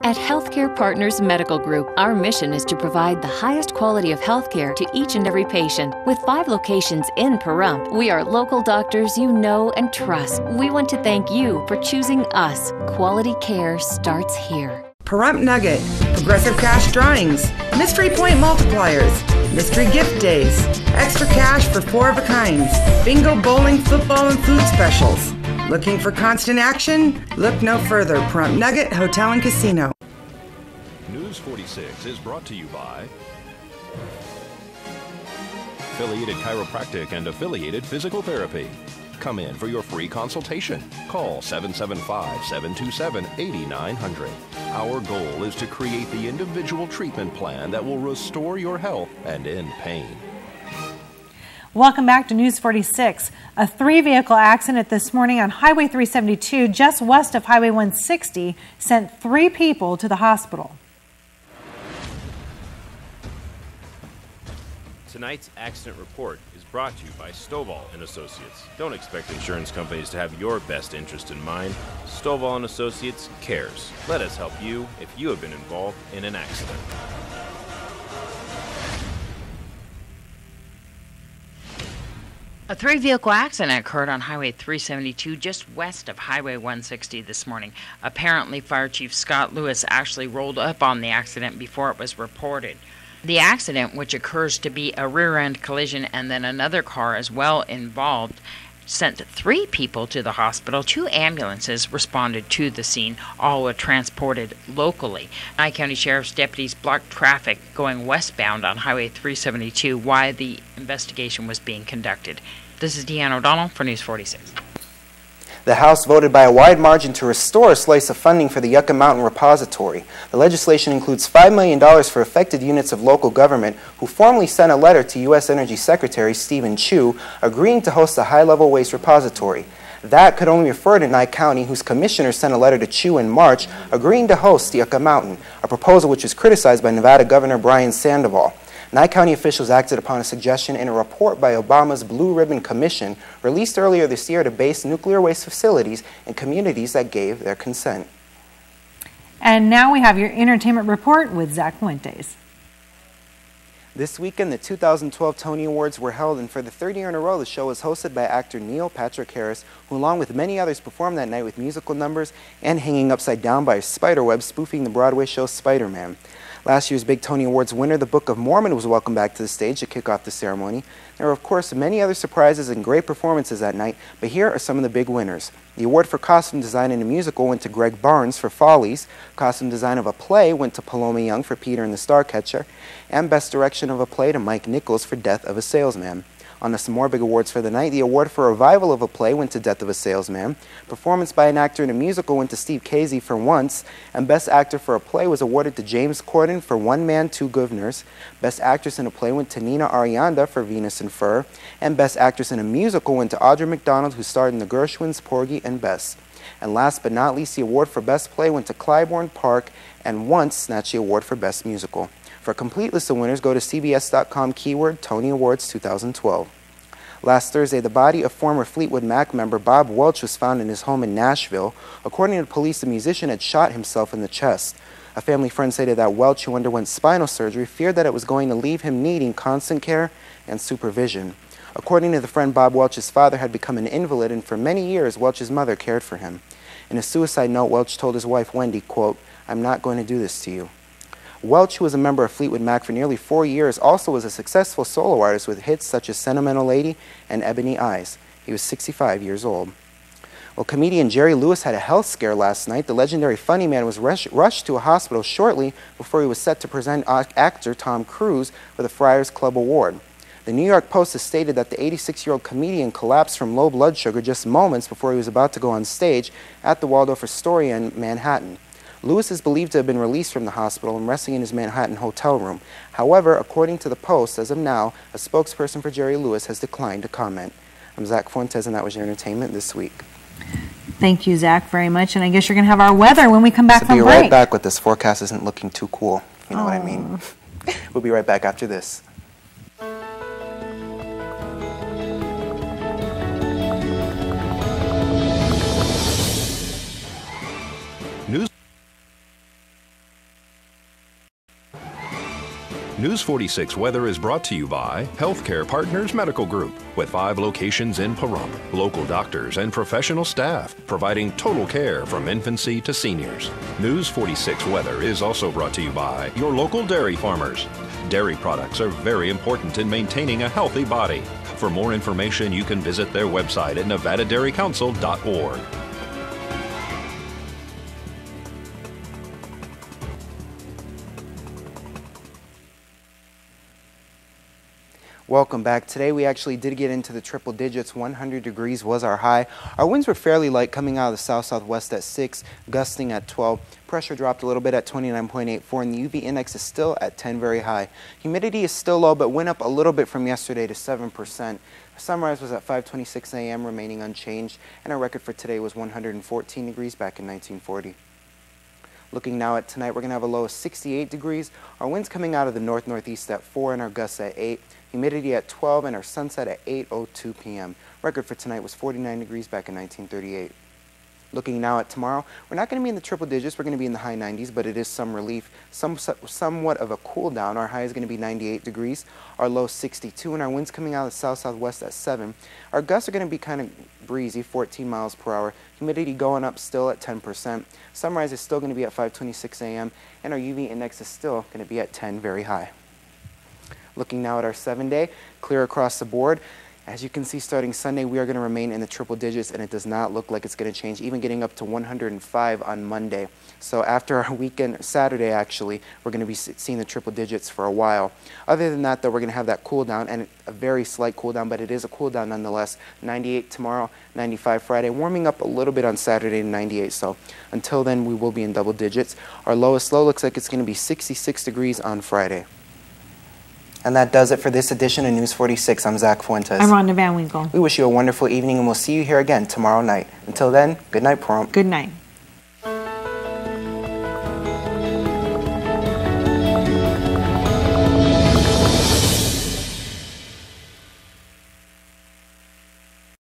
At Healthcare Partners Medical Group, our mission is to provide the highest quality of healthcare to each and every patient. With 5 locations in Pahrump, we are local doctors you know and trust. We want to thank you for choosing us. Quality care starts here. Pahrump Nugget, Progressive Cash Drawings, Mystery Point Multipliers, Mystery Gift Days, Extra Cash for 4 of a kinds, Bingo, Bowling, Football, and Food Specials. Looking for constant action? Look no further. Pahrump Nugget Hotel and Casino. News 46 is brought to you by Affiliated Chiropractic and Affiliated Physical Therapy. Come in for your free consultation. Call 775-727-8900. Our goal is to create the individual treatment plan that will restore your health and end pain. Welcome back to News 46. A 3-vehicle accident this morning on Highway 372 just west of Highway 160 sent 3 people to the hospital. Tonight's accident report is brought to you by Stovall & Associates. Don't expect insurance companies to have your best interest in mind. Stovall & Associates cares. Let us help you if you have been involved in an accident. A 3-vehicle accident occurred on Highway 372 just west of Highway 160 this morning. Apparently, Fire Chief Scott Lewis actually rolled up on the accident before it was reported. The accident, which occurs to be a rear-end collision and then another car as well involved, sent 3 people to the hospital. 2 ambulances responded to the scene. All were transported locally. Nye County Sheriff's deputies blocked traffic going westbound on Highway 372 while the investigation was being conducted. This is Deanne O'Donnell for News 46. The House voted by a wide margin to restore a slice of funding for the Yucca Mountain Repository. The legislation includes $5 million for affected units of local government who formally sent a letter to U.S. Energy Secretary Stephen Chu agreeing to host a high-level waste repository. That could only refer to Nye County, whose commissioner sent a letter to Chu in March agreeing to host Yucca Mountain, a proposal which was criticized by Nevada Governor Brian Sandoval. Nye County officials acted upon a suggestion in a report by Obama's Blue Ribbon Commission released earlier this year to base nuclear waste facilities in communities that gave their consent. And now we have your entertainment report with Zach Fuentes. This weekend, the 2012 Tony Awards were held, and for the 3rd year in a row, the show was hosted by actor Neil Patrick Harris, who along with many others performed that night with musical numbers and hanging upside down by a spider web spoofing the Broadway show Spider-Man. Last year's big Tony Awards winner, the Book of Mormon, was welcomed back to the stage to kick off the ceremony. There were, of course, many other surprises and great performances that night, but here are some of the big winners. The award for costume design in a musical went to Greg Barnes for Follies. Costume design of a play went to Paloma Young for Peter and the Starcatcher. And best direction of a play to Mike Nichols for Death of a Salesman. On to some more big awards for the night. The award for revival of a play went to Death of a Salesman. Performance by an actor in a musical went to Steve Casey for Once. And Best Actor for a Play was awarded to James Corden for One Man, Two Governors. Best Actress in a Play went to Nina Arianda for Venus and Fur. And Best Actress in a Musical went to Audra McDonald, who starred in The Gershwins, Porgy, and Bess. And last but not least, the award for Best Play went to Clybourne Park, and Once snatched the award for Best Musical. For a complete list of winners, go to cbs.com keyword Tony Awards 2012. Last Thursday, the body of former Fleetwood Mac member Bob Welch was found in his home in Nashville. According to police, the musician had shot himself in the chest. A family friend stated that Welch, who underwent spinal surgery, feared that it was going to leave him needing constant care and supervision. According to the friend, Bob Welch's father had become an invalid, and for many years, Welch's mother cared for him. In a suicide note, Welch told his wife, Wendy, quote, "I'm not going to do this to you." Welch, who was a member of Fleetwood Mac for nearly 4 years, also was a successful solo artist with hits such as Sentimental Lady and Ebony Eyes. He was 65 years old. Well, comedian Jerry Lewis had a health scare last night. The legendary funny man was rushed to a hospital shortly before he was set to present actor Tom Cruise with a Friars Club award. The New York Post has stated that the 86-year-old comedian collapsed from low blood sugar just moments before he was about to go on stage at the Waldorf Astoria in Manhattan. Lewis is believed to have been released from the hospital and resting in his Manhattan hotel room. However, according to the Post, as of now, a spokesperson for Jerry Lewis has declined to comment. I'm Zach Fuentes, and that was your entertainment this week. Thank you, Zach, very much. And I guess you're going to have our weather when we come back from break. We'll be right back with this. Forecast isn't looking too cool, if you know what I mean. We'll be right back after this. News News 46 Weather is brought to you by Healthcare Partners Medical Group, with 5 locations in Pahrump. Local doctors and professional staff providing total care from infancy to seniors. News 46 Weather is also brought to you by your local dairy farmers. Dairy products are very important in maintaining a healthy body. For more information, you can visit their website at nevadadairycouncil.org. Welcome back. Today we actually did get into the triple digits. 100 degrees was our high. Our winds were fairly light, coming out of the south-southwest at 6, gusting at 12. Pressure dropped a little bit at 29.84, and the UV index is still at 10, very high. Humidity is still low, but went up a little bit from yesterday to 7%. Sunrise was at 5:26 a.m., remaining unchanged, and our record for today was 114 degrees back in 1940. Looking now at tonight, we're going to have a low of 68 degrees. Our winds coming out of the north-northeast at 4 and our gusts at 8. Humidity at 12 and our sunset at 8:02 p.m. Record for tonight was 49 degrees back in 1938. Looking now at tomorrow, we're not going to be in the triple digits. We're going to be in the high 90s, but it is some relief, somewhat of a cool down. Our high is going to be 98 degrees, our low 62, and our winds coming out of the south-southwest at 7. Our gusts are going to be kind of breezy, 14 miles per hour. Humidity going up still at 10%. Sunrise is still going to be at 5:26 a.m., and our UV index is still going to be at 10, very high. Looking now at our 7-day, clear across the board. As you can see, starting Sunday, we are going to remain in the triple digits, and it does not look like it's going to change, even getting up to 105 on Monday. So after our weekend, Saturday actually, we're going to be seeing the triple digits for a while. Other than that, though, we're going to have that cool down, and a very slight cool down, but it is a cool down nonetheless. 98 tomorrow, 95 Friday, warming up a little bit on Saturday to 98. So until then, we will be in double digits. Our lowest low looks like it's going to be 66 degrees on Friday. And that does it for this edition of News 46. I'm Zach Fuentes. I'm Rhonda Van Winkle. We wish you a wonderful evening, and we'll see you here again tomorrow night. Until then, good night, Pahrump. Good night.